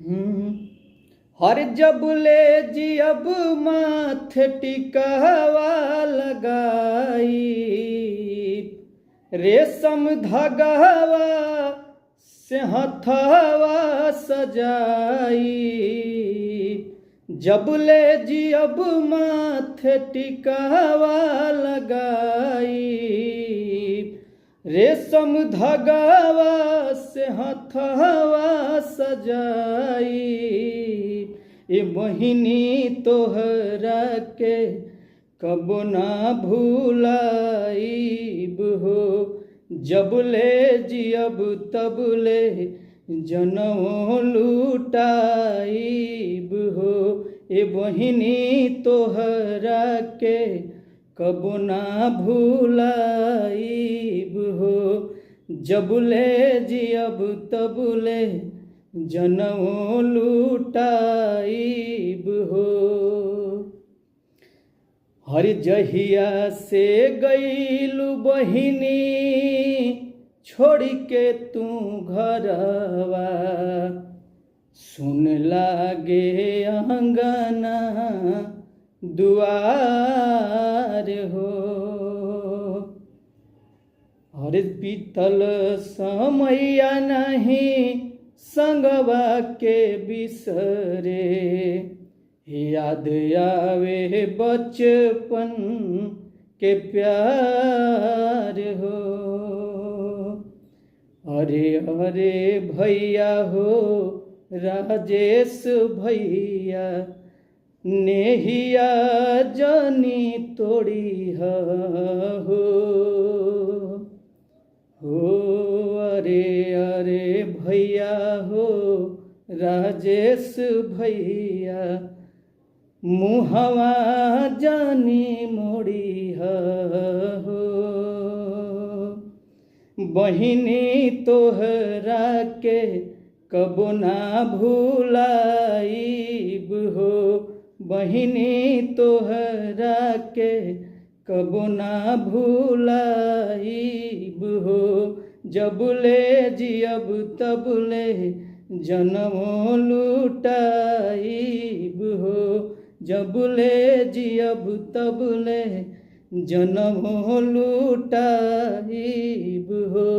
हम्म, हर जब ले जियब माथे टिकवा लगाई, रेशम धगवा से हथवा सजाई। जब ले जियब माथे टिकवा लगाई, रेशम धगवा से हथवा सजाई। ए मोहिनी तोहरा के कब ना भूलाइब हो, जब ले जियब तब ले जनमो लुटाइब हो। ए बहिनी तोहरा के कब ना भूलाइब हो, जब ले जियब तब ले जनमो लुटाइब हो। हर जहिया से गईलू बहिनी छोड़ के तू घरवा, सुन लागे अंगना दुआर हो। हर बीतल समैया नहीं संगवा के बिसरे, याद आवे बचपन के प्यार हो। अरे अरे भैया हो राजेश भैया, नेहिया जानी तोड़ी हो। अरे अरे भैया हो राजेश भैया, मुहवा जानी मोड़ी हो। बहिनी तोहरा के कब ना भूलाइब हो, बहिनी तोहरा के कब ना भूलाइब हो। जब ले जियब तब ले जनमो लुटाइब हो, जब ले जियब तब ले जनमो लुटाइब हो।